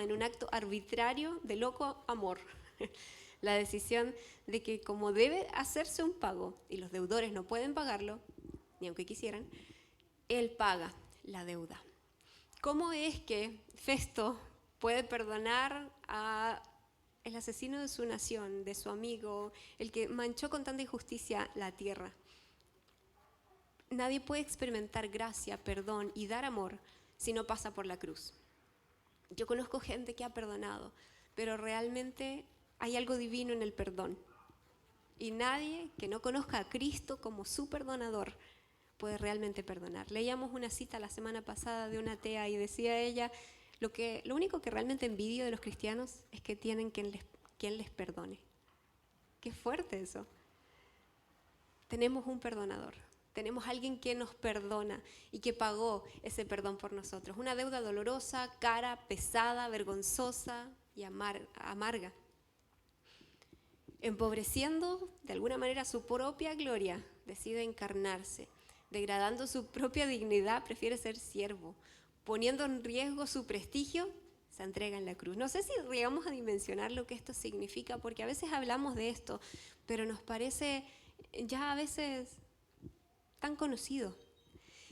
toma en un acto arbitrario de loco amor la decisión de que como debe hacerse un pago y los deudores no pueden pagarlo, ni aunque quisieran, él paga la deuda. ¿Cómo es que Festo puede perdonar a el asesino de su nación, de su amigo, el que manchó con tanta injusticia la tierra? Nadie puede experimentar gracia, perdón y dar amor si no pasa por la cruz. Yo conozco gente que ha perdonado, pero realmente hay algo divino en el perdón. Y nadie que no conozca a Cristo como su perdonador puede realmente perdonar. Leíamos una cita la semana pasada de una atea y decía ella, lo único que realmente envidio de los cristianos es que tienen quien les perdone. Qué fuerte eso. Tenemos un perdonador. Tenemos alguien que nos perdona y que pagó ese perdón por nosotros. Una deuda dolorosa, cara, pesada, vergonzosa y amarga. Empobreciendo de alguna manera su propia gloria, decide encarnarse. Degradando su propia dignidad, prefiere ser siervo. Poniendo en riesgo su prestigio, se entrega en la cruz. No sé si llegamos a dimensionar lo que esto significa, porque a veces hablamos de esto, pero nos parece ya a veces tan conocido.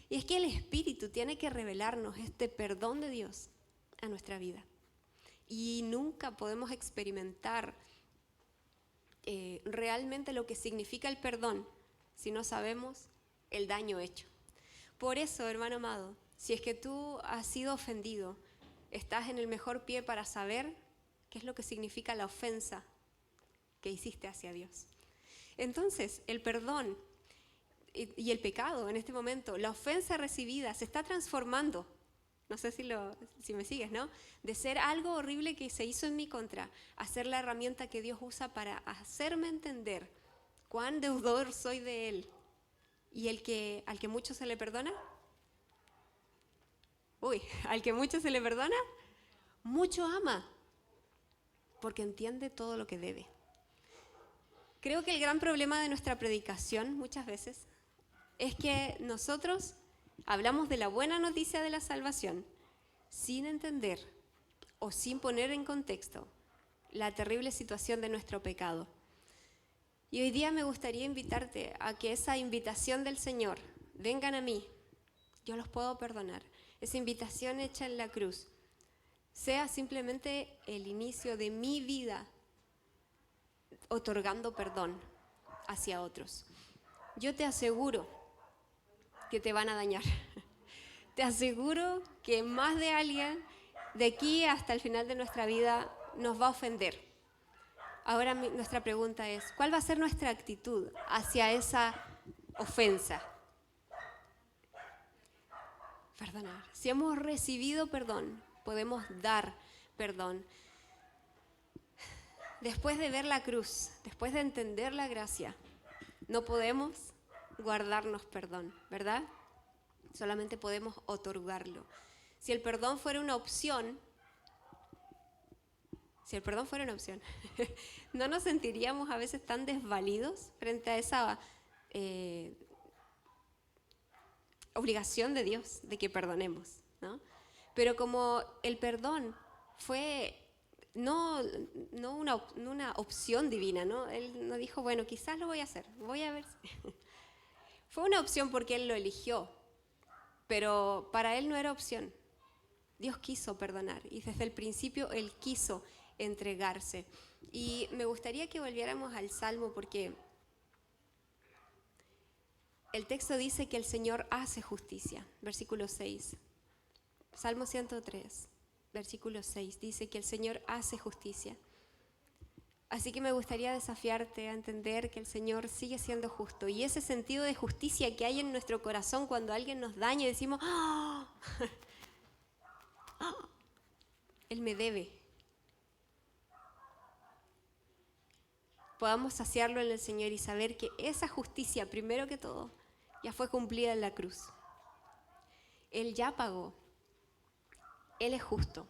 Y es que el Espíritu tiene que revelarnos este perdón de Dios a nuestra vida. Y nunca podemos experimentar realmente lo que significa el perdón si no sabemos el daño hecho. Por eso, hermano amado, si es que tú has sido ofendido, estás en el mejor pie para saber qué es lo que significa la ofensa que hiciste hacia Dios. Entonces, el perdón y el pecado en este momento, la ofensa recibida se está transformando, no sé si me sigues, ¿no? De ser algo horrible que se hizo en mi contra, a ser la herramienta que Dios usa para hacerme entender cuán deudor soy de Él. Y al que mucho se le perdona, al que mucho se le perdona, mucho ama, porque entiende todo lo que debe. Creo que el gran problema de nuestra predicación muchas veces es que nosotros hablamos de la buena noticia de la salvación sin entender o sin poner en contexto la terrible situación de nuestro pecado. Y hoy día me gustaría invitarte a que esa invitación del Señor, vengan a mí, yo los puedo perdonar, esa invitación hecha en la cruz, sea simplemente el inicio de mi vida otorgando perdón hacia otros. Yo te aseguro que te van a dañar. Te aseguro que más de alguien de aquí hasta el final de nuestra vida nos va a ofender. Ahora nuestra pregunta es, ¿cuál va a ser nuestra actitud hacia esa ofensa? Perdonar. Si hemos recibido perdón, podemos dar perdón. Después de ver la cruz, después de entender la gracia, no podemos guardarnos perdón, ¿verdad? Solamente podemos otorgarlo. Si el perdón fuera una opción, ¿no nos sentiríamos a veces tan desvalidos frente a esa obligación de Dios de que perdonemos, ¿no? Pero como el perdón fue no una opción divina, ¿no? Él no dijo, bueno, quizás lo voy a hacer, voy a ver. Fue una opción porque Él lo eligió, pero para Él no era opción. Dios quiso perdonar y desde el principio Él quiso entregarse. Y me gustaría que volviéramos al Salmo porque el texto dice que el Señor hace justicia, versículo 6. Salmo 103, versículo 6, dice que el Señor hace justicia. Así que me gustaría desafiarte a entender que el Señor sigue siendo justo. Y ese sentido de justicia que hay en nuestro corazón cuando alguien nos daña y decimos, ¡oh! ¡Oh! Él me debe. Podamos saciarlo en el Señor y saber que esa justicia, primero que todo, ya fue cumplida en la cruz. Él ya pagó. Él es justo.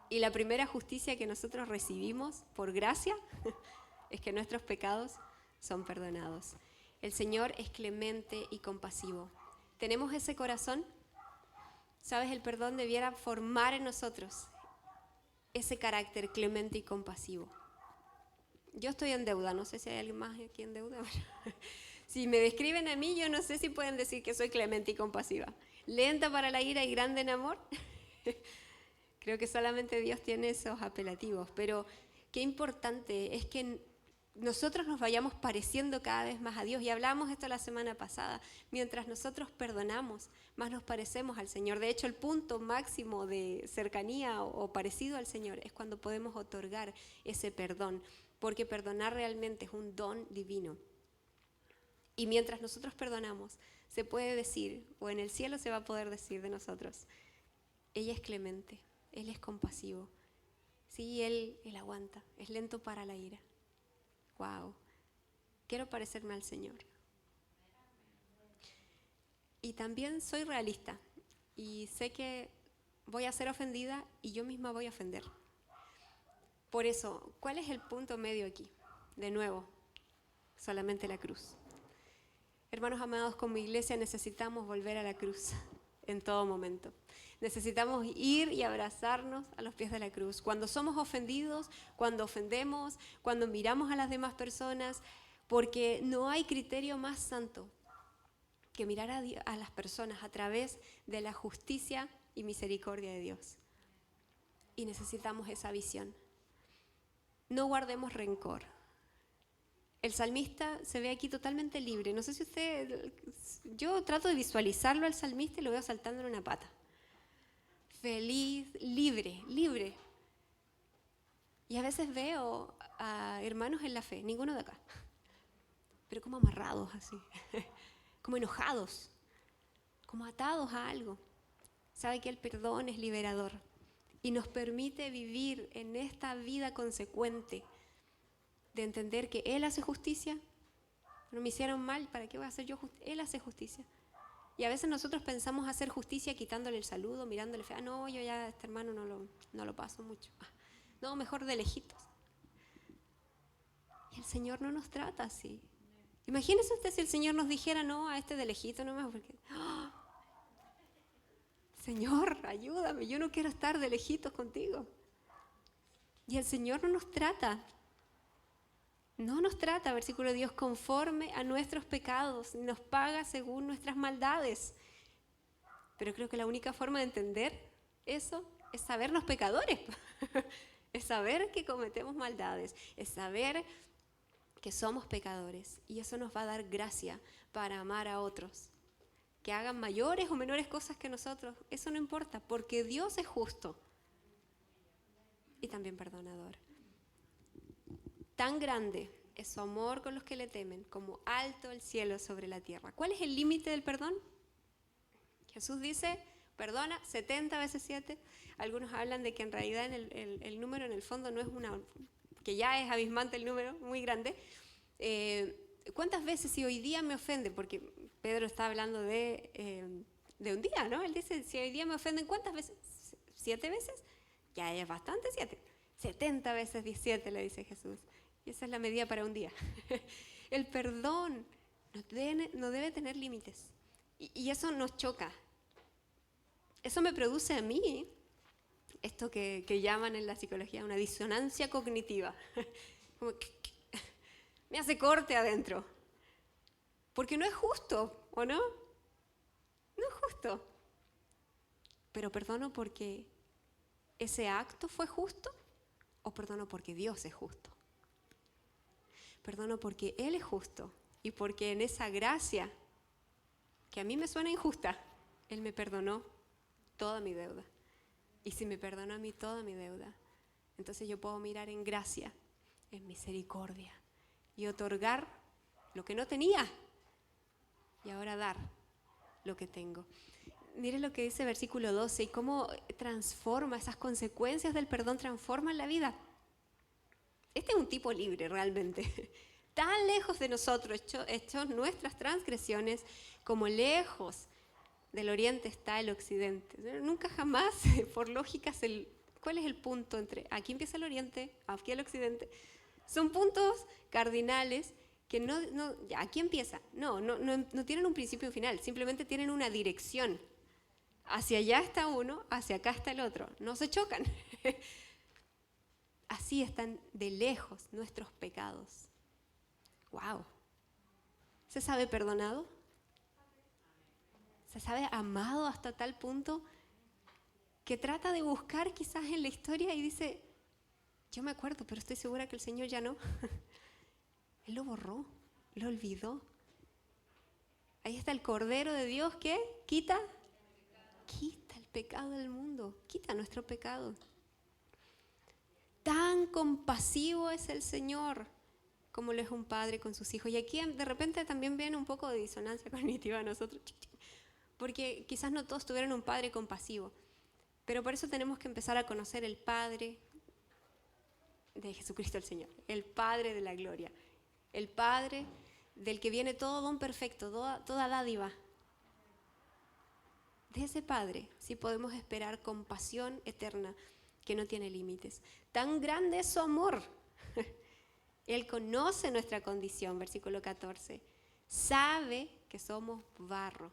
Y la primera justicia que nosotros recibimos por gracia es que nuestros pecados son perdonados. El Señor es clemente y compasivo. ¿Tenemos ese corazón? Sabes, el perdón debiera formar en nosotros ese carácter clemente y compasivo. Yo estoy en deuda, no sé si hay alguien más aquí en deuda. Si me describen a mí, yo no sé si pueden decir que soy clemente y compasiva. Lenta para la ira y grande en amor. Creo que solamente Dios tiene esos apelativos, pero qué importante es que nosotros nos vayamos pareciendo cada vez más a Dios. Y hablamos esto la semana pasada. Mientras nosotros perdonamos, más nos parecemos al Señor. De hecho, el punto máximo de cercanía o parecido al Señor es cuando podemos otorgar ese perdón, porque perdonar realmente es un don divino. Y mientras nosotros perdonamos, se puede decir, o en el cielo se va a poder decir de nosotros, ella es clemente, Él es compasivo. Sí, Él aguanta, es lento para la ira. Wow, quiero parecerme al Señor. Y también soy realista y sé que voy a ser ofendida y yo misma voy a ofender. Por eso, ¿cuál es el punto medio aquí? De nuevo, solamente la cruz. Hermanos amados, como iglesia necesitamos volver a la cruz en todo momento. Necesitamos ir y abrazarnos a los pies de la cruz. Cuando somos ofendidos, cuando ofendemos, cuando miramos a las demás personas, porque no hay criterio más santo que mirar a las personas a través de la justicia y misericordia de Dios. Y necesitamos esa visión. No guardemos rencor. El salmista se ve aquí totalmente libre. No sé si yo trato de visualizarlo al salmista y lo veo saltando en una pata. Feliz, libre. Y a veces veo a hermanos en la fe, ninguno de acá, pero como amarrados así, como enojados, como atados a algo. Sabe que el perdón es liberador y nos permite vivir en esta vida consecuente de entender que Él hace justicia. No me hicieron mal, ¿para qué voy a hacer yo justicia? Él hace justicia. Y a veces nosotros pensamos hacer justicia quitándole el saludo, mirándole feo. No, yo ya a este hermano no lo paso mucho. No, mejor de lejitos. Y el Señor no nos trata así. Imagínese usted si el Señor nos dijera, no, a este de lejito nomás, porque... ¡Oh! Señor, ayúdame, yo no quiero estar de lejitos contigo. Y el Señor no nos trata. No nos trata, versículo Dios, conforme a nuestros pecados, ni nos paga según nuestras maldades. Pero creo que la única forma de entender eso es sabernos pecadores. Es saber que cometemos maldades, es saber que somos pecadores. Y eso nos va a dar gracia para amar a otros. Que hagan mayores o menores cosas que nosotros, eso no importa, porque Dios es justo y también perdonador. Tan grande es su amor con los que le temen, como alto el cielo sobre la tierra. ¿Cuál es el límite del perdón? Jesús dice, perdona 70 veces 7. Algunos hablan de que en realidad el número en el fondo no es que ya es abismante el número, muy grande. ¿Cuántas veces si hoy día me ofende? Porque Pedro está hablando de un día, ¿no? Él dice, si hoy día me ofenden, ¿cuántas veces? 7 veces. Ya es bastante 7. 70 veces 17, le dice Jesús. Y esa es la medida para un día. El perdón no debe tener límites. Y eso nos choca. Eso me produce a mí, esto que llaman en la psicología una disonancia cognitiva. Como que me hace corte adentro. Porque no es justo, ¿o no? No es justo. Pero perdono porque ese acto fue justo o perdono porque Dios es justo. Perdono porque Él es justo y porque en esa gracia, que a mí me suena injusta, Él me perdonó toda mi deuda. Y si me perdonó a mí toda mi deuda, entonces yo puedo mirar en gracia, en misericordia y otorgar lo que no tenía y ahora dar lo que tengo. Mire lo que dice versículo 12 y cómo transforma esas consecuencias del perdón, transforman la vida. Este es un tipo libre realmente. Tan lejos de nosotros, hechos nuestras transgresiones, como lejos del oriente está el occidente. Nunca jamás, por lógica, ¿cuál es el punto entre aquí empieza el oriente, aquí el occidente? Son puntos cardinales que aquí empieza. No tienen un principio y un final, simplemente tienen una dirección. Hacia allá está uno, hacia acá está el otro. No se chocan. Así están de lejos nuestros pecados. ¡Wow! ¿Se sabe perdonado? ¿Se sabe amado hasta tal punto que trata de buscar quizás en la historia y dice, yo me acuerdo, pero estoy segura que el Señor ya no? Él lo borró, lo olvidó. Ahí está el Cordero de Dios que quita el pecado del mundo, quita nuestro pecado. Tan compasivo es el Señor como lo es un padre con sus hijos. Y aquí de repente también viene un poco de disonancia cognitiva a nosotros, porque quizás no todos tuvieron un padre compasivo, pero por eso tenemos que empezar a conocer el Padre de Jesucristo el Señor, el Padre de la gloria, el Padre del que viene todo don perfecto, toda dádiva. De ese Padre sí podemos esperar compasión eterna que no tiene límites. Tan grande es su amor. Él conoce nuestra condición, versículo 14. Sabe que somos barro.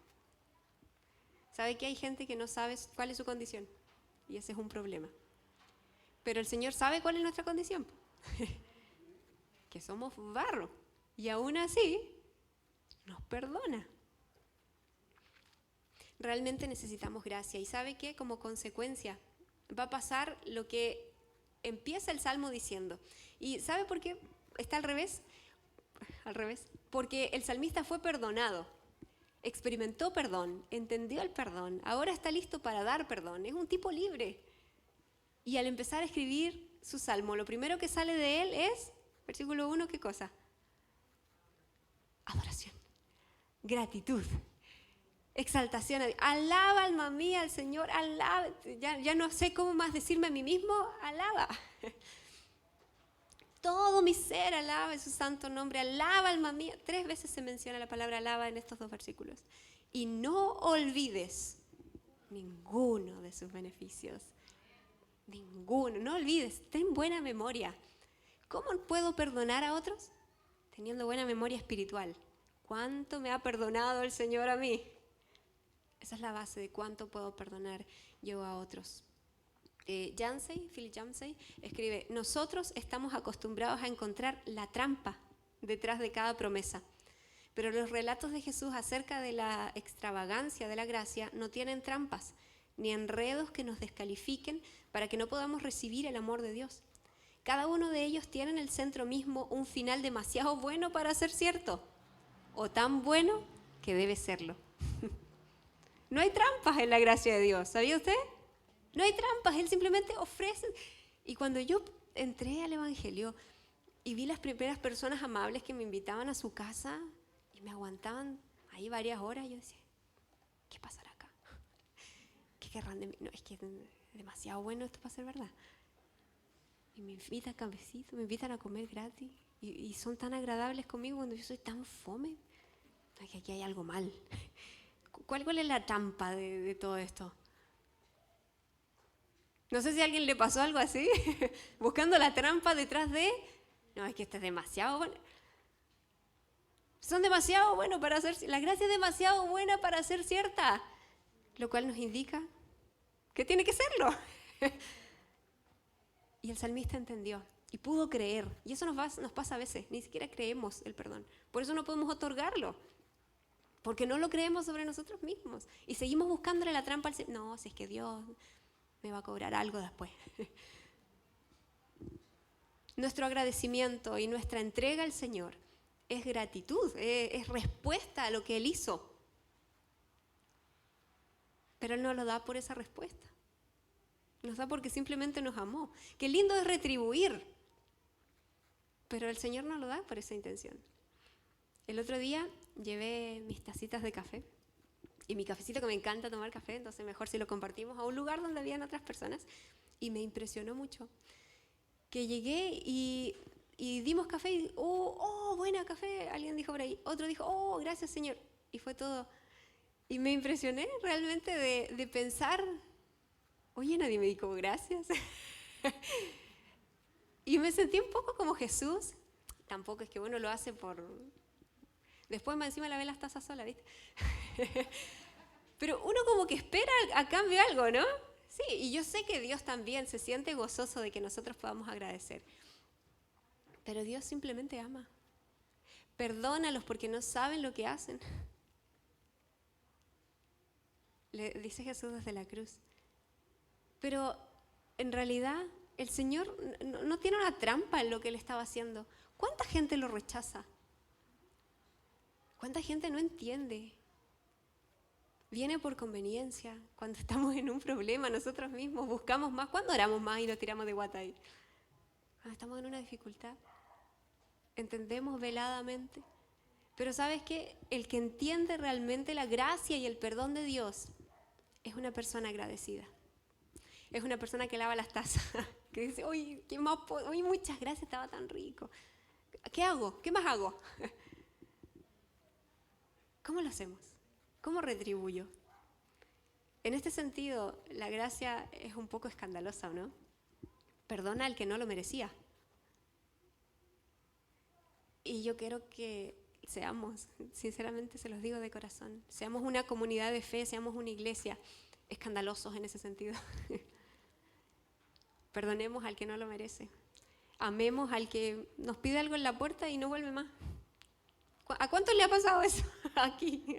¿Sabe que hay gente que no sabe cuál es su condición? Y ese es un problema. Pero el Señor sabe cuál es nuestra condición. Que somos barro. Y aún así, nos perdona. Realmente necesitamos gracia. ¿Y sabe qué? Como consecuencia va a pasar lo que empieza el Salmo diciendo. ¿Y sabe por qué está al revés? Al revés. Porque el salmista fue perdonado. Experimentó perdón, entendió el perdón, ahora está listo para dar perdón, es un tipo libre. Y al empezar a escribir su salmo, lo primero que sale de él es, versículo 1, ¿qué cosa? Adoración, gratitud, exaltación. Alaba, alma mía, al Señor, alaba. Ya no sé cómo más decirme a mí mismo, alaba. Todo mi ser alaba su santo nombre, alaba alma mía. 3 veces se menciona la palabra alaba en estos 2 versículos. Y no olvides ninguno de sus beneficios. Ninguno, no olvides, ten buena memoria. ¿Cómo puedo perdonar a otros? Teniendo buena memoria espiritual. ¿Cuánto me ha perdonado el Señor a mí? Esa es la base de cuánto puedo perdonar yo a otros. Philip Yancey escribe, nosotros estamos acostumbrados a encontrar la trampa detrás de cada promesa, pero los relatos de Jesús acerca de la extravagancia de la gracia no tienen trampas, ni enredos que nos descalifiquen para que no podamos recibir el amor de Dios. Cada uno de ellos tiene en el centro mismo un final demasiado bueno para ser cierto, o tan bueno que debe serlo. No hay trampas en la gracia de Dios, ¿sabía usted? No hay trampas, Él simplemente ofrece. Y cuando yo entré al Evangelio y vi las primeras personas amables que me invitaban a su casa y me aguantaban ahí varias horas, yo decía, ¿qué pasará acá? ¿Qué querrán de mí? No, es que es demasiado bueno esto para ser verdad. Y me invitan a cafecito, me invitan a comer gratis y son tan agradables conmigo cuando yo soy tan fome. No, es que aquí hay algo mal. ¿Cuál es la trampa de todo esto? No sé si a alguien le pasó algo así, buscando la trampa detrás de, no, es que esto es demasiado bueno. Son demasiado buenos para ser, la gracia es demasiado buena para ser cierta, lo cual nos indica que tiene que serlo. Y el salmista entendió y pudo creer, y eso nos pasa a veces, ni siquiera creemos el perdón, por eso no podemos otorgarlo, porque no lo creemos sobre nosotros mismos, y seguimos buscándole la trampa al Señor. No, si es que Dios me va a cobrar algo después. Nuestro agradecimiento y nuestra entrega al Señor es gratitud, es respuesta a lo que Él hizo. Pero Él no lo da por esa respuesta. Nos da porque simplemente nos amó. Qué lindo es retribuir, pero el Señor no lo da por esa intención. El otro día llevé mis tacitas de café y mi cafecito, que me encanta tomar café, entonces mejor si lo compartimos, a un lugar donde habían otras personas, y me impresionó mucho que llegué y dimos café y buena café, alguien dijo por ahí, otro dijo, gracias Señor, y fue todo. Y me impresioné realmente de pensar, oye, nadie me dijo gracias. Y me sentí un poco como Jesús. Tampoco es que uno lo hace por... Después más encima lavé las tazas sola, ¿viste? Pero uno como que espera a cambio algo, ¿no? Sí, y yo sé que Dios también se siente gozoso de que nosotros podamos agradecer. Pero Dios simplemente ama. Perdónalos porque no saben lo que hacen. Le dice Jesús desde la cruz. Pero en realidad el Señor no tiene una trampa en lo que Él estaba haciendo. ¿Cuánta gente lo rechaza? ¿Cuánta gente no entiende? Viene por conveniencia. Cuando estamos en un problema nosotros mismos buscamos más. ¿Cuándo oramos más y nos tiramos de guata ahí? Cuando estamos en una dificultad. Entendemos veladamente. Pero ¿sabes qué? El que entiende realmente la gracia y el perdón de Dios es una persona agradecida. Es una persona que lava las tazas, que dice, oye, ¿qué más oye, muchas gracias, estaba tan rico. ¿Qué hago? ¿Qué más hago? ¿Cómo lo hacemos? ¿Cómo retribuyo? En este sentido, la gracia es un poco escandalosa, ¿no? Perdona al que no lo merecía. Y yo quiero que seamos, sinceramente se los digo de corazón, seamos una comunidad de fe, seamos una iglesia, escandalosos en ese sentido. Perdonemos al que no lo merece. Amemos al que nos pide algo en la puerta y no vuelve más. ¿A cuánto le ha pasado eso aquí?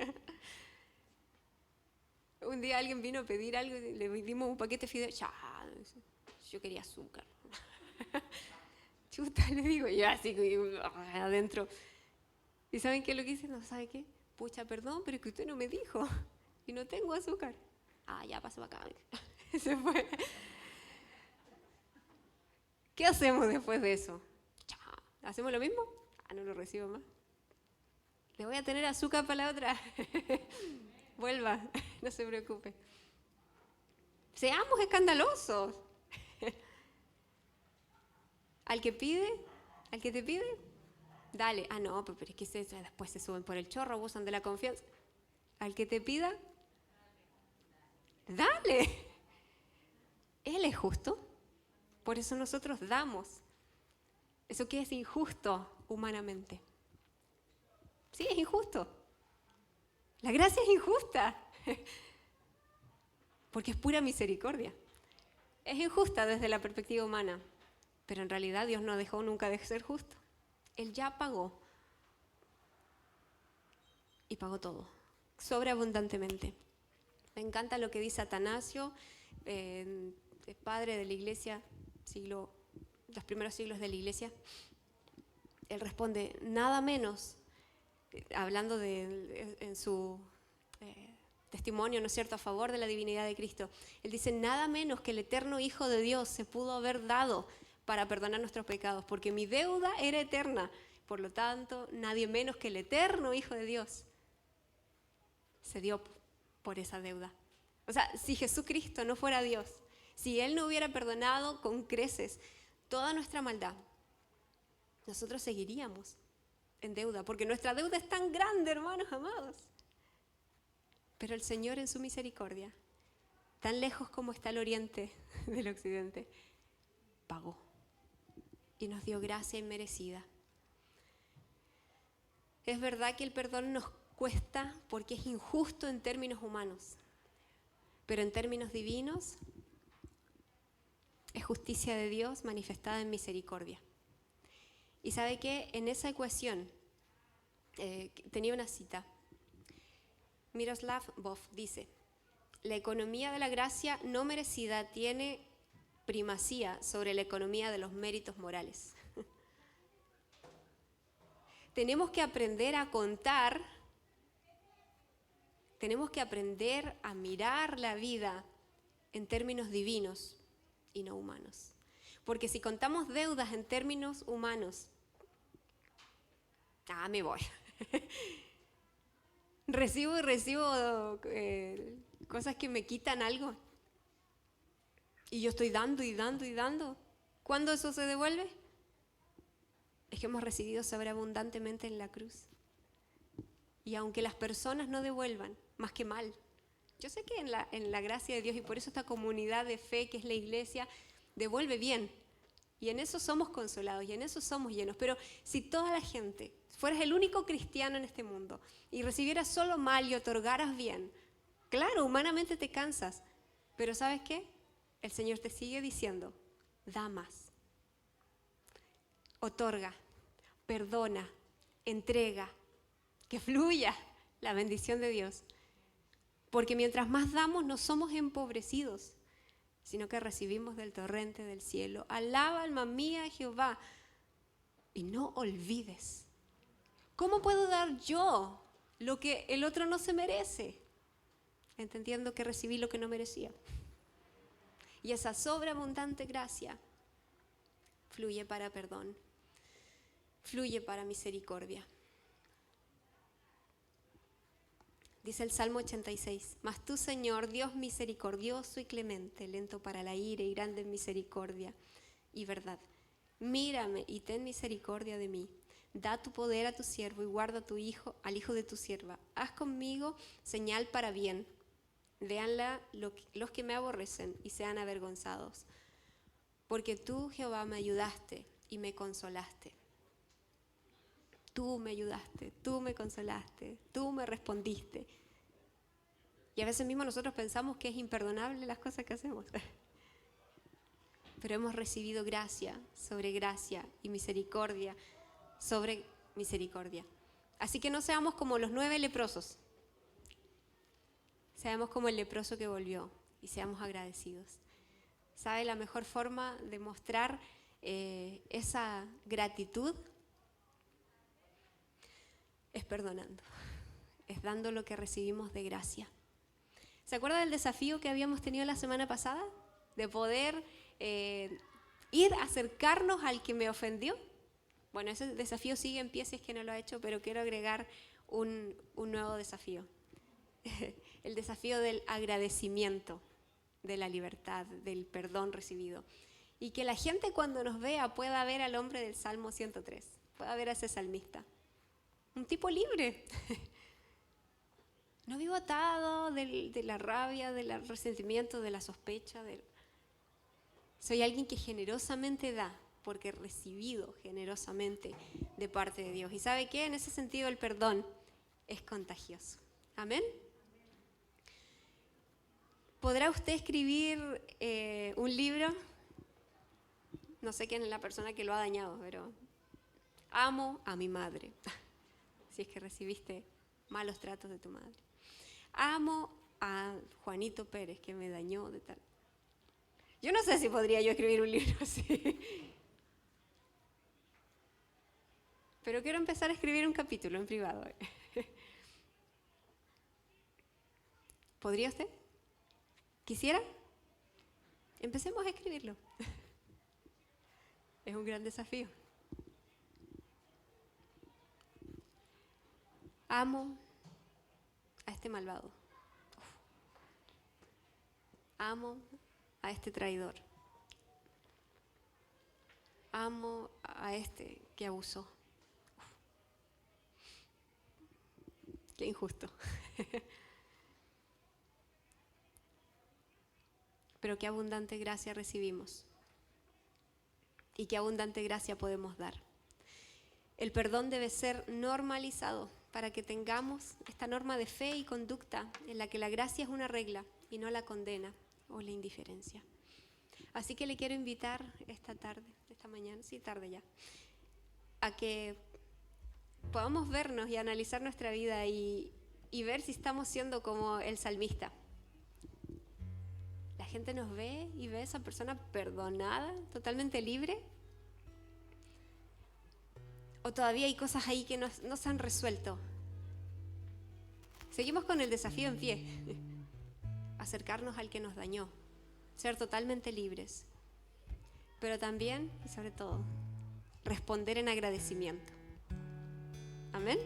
Un día alguien vino a pedir algo y le dimos un paquete de fideos. Ya, yo quería azúcar. Chuta, le digo yo así adentro. ¿Y saben qué es lo que hice? No, ¿sabe qué? Pucha, perdón, pero es que usted no me dijo. Y no tengo azúcar. Ah, ya pasó acá. Se fue. ¿Qué hacemos después de eso? ¿Hacemos lo mismo? Ah, no lo recibo más. Le voy a tener azúcar para la otra. Vuelva, no se preocupe. Seamos escandalosos. Al que pide, al que te pide, dale. Ah, no, pero es que después se suben por el chorro, abusan de la confianza. Al que te pida, dale. Él es justo. Por eso nosotros damos. Eso que es injusto humanamente. Sí, es injusto. La gracia es injusta. Porque es pura misericordia. Es injusta desde la perspectiva humana. Pero en realidad Dios no dejó nunca de ser justo. Él ya pagó. Y pagó todo. Sobreabundantemente. Me encanta lo que dice Atanasio, padre de la iglesia, los primeros siglos de la iglesia. Él responde, nada menos, hablando en su testimonio, ¿no es cierto?, a favor de la divinidad de Cristo. Él dice, nada menos que el eterno Hijo de Dios se pudo haber dado para perdonar nuestros pecados, porque mi deuda era eterna. Por lo tanto, nadie menos que el eterno Hijo de Dios se dio por esa deuda. O sea, si Jesucristo no fuera Dios, si Él no hubiera perdonado con creces toda nuestra maldad, nosotros seguiríamos en deuda, porque nuestra deuda es tan grande, hermanos amados. Pero el Señor en su misericordia, tan lejos como está el oriente del occidente, pagó y nos dio gracia inmerecida. Es verdad que el perdón nos cuesta porque es injusto en términos humanos, pero en términos divinos es justicia de Dios manifestada en misericordia. Y sabe que en esa ecuación tenía una cita. Miroslav Volf dice, la economía de la gracia no merecida tiene primacía sobre la economía de los méritos morales. Tenemos que aprender a contar, tenemos que aprender a mirar la vida en términos divinos y no humanos. Porque si contamos deudas en términos humanos, me voy. Recibo cosas que me quitan algo. Y yo estoy dando y dando y dando. ¿Cuándo eso se devuelve? Es que hemos recibido sobreabundantemente en la cruz. Y aunque las personas no devuelvan, más que mal. Yo sé que en la gracia de Dios, y por eso esta comunidad de fe que es la iglesia, devuelve bien. Y en eso somos consolados, y en eso somos llenos. Pero si toda la gente, fueras el único cristiano en este mundo, y recibieras solo mal y otorgaras bien, Claro, humanamente te cansas, pero ¿sabes qué? El Señor te sigue diciendo, da más. Otorga, perdona, entrega, que fluya la bendición de Dios. Porque mientras más damos, no somos empobrecidos, sino que recibimos del torrente del cielo. Alaba, alma mía, a Jehová. Y no olvides. ¿Cómo puedo dar yo lo que el otro no se merece? Entendiendo que recibí lo que no merecía. Y esa sobreabundante gracia fluye para perdón, fluye para misericordia. Dice el Salmo 86, mas tú, Señor, Dios misericordioso y clemente, lento para la ira y grande en misericordia y verdad. Mírame y ten misericordia de mí. Da tu poder a tu siervo y guarda a tu hijo, al hijo de tu sierva. Haz conmigo señal para bien. Véanla los que me aborrecen y sean avergonzados. Porque tú, Jehová, me ayudaste y me consolaste. Tú me ayudaste, tú me consolaste, tú me respondiste. Y a veces mismo nosotros pensamos que es imperdonable las cosas que hacemos. Pero hemos recibido gracia y misericordia sobre misericordia. Así que no seamos como los 9 leprosos. Seamos como el leproso que volvió y seamos agradecidos. ¿Sabe la mejor forma de mostrar esa gratitud? Es perdonando, es dando lo que recibimos de gracia. ¿Se acuerda del desafío que habíamos tenido la semana pasada? De poder ir a acercarnos al que me ofendió. Bueno, ese desafío sigue en pie si es que no lo ha hecho, pero quiero agregar un nuevo desafío. El desafío del agradecimiento, de la libertad, del perdón recibido. Y que la gente cuando nos vea pueda ver al hombre del Salmo 103, pueda ver a ese salmista. Un tipo libre. No vivo atado de la rabia, del resentimiento, de la sospecha. Soy alguien que generosamente da, porque he recibido generosamente de parte de Dios. ¿Y sabe qué? En ese sentido el perdón es contagioso. ¿Amén? ¿Podrá usted escribir un libro? No sé quién es la persona que lo ha dañado, pero amo a mi madre. Si es que recibiste malos tratos de tu madre. Amo a Juanito Pérez, que me dañó de tal. Yo no sé si podría yo escribir un libro así. Pero quiero empezar a escribir un capítulo en privado. ¿Podría usted? ¿Quisiera? Empecemos a escribirlo. Es un gran desafío. Amo a este malvado. Amo a este traidor. Amo a este que abusó. Qué injusto. Pero qué abundante gracia recibimos. Y qué abundante gracia podemos dar. El perdón debe ser normalizado para que tengamos esta norma de fe y conducta en la que la gracia es una regla y no la condena o la indiferencia. Así que le quiero invitar esta tarde, esta mañana, sí, tarde ya, a que podamos vernos y analizar nuestra vida y ver si estamos siendo como el salmista. La gente nos ve y ve a esa persona perdonada, totalmente libre. ¿O todavía hay cosas ahí que no se han resuelto? Seguimos con el desafío en pie. Acercarnos al que nos dañó. Ser totalmente libres. Pero también, y sobre todo, responder en agradecimiento. Amén.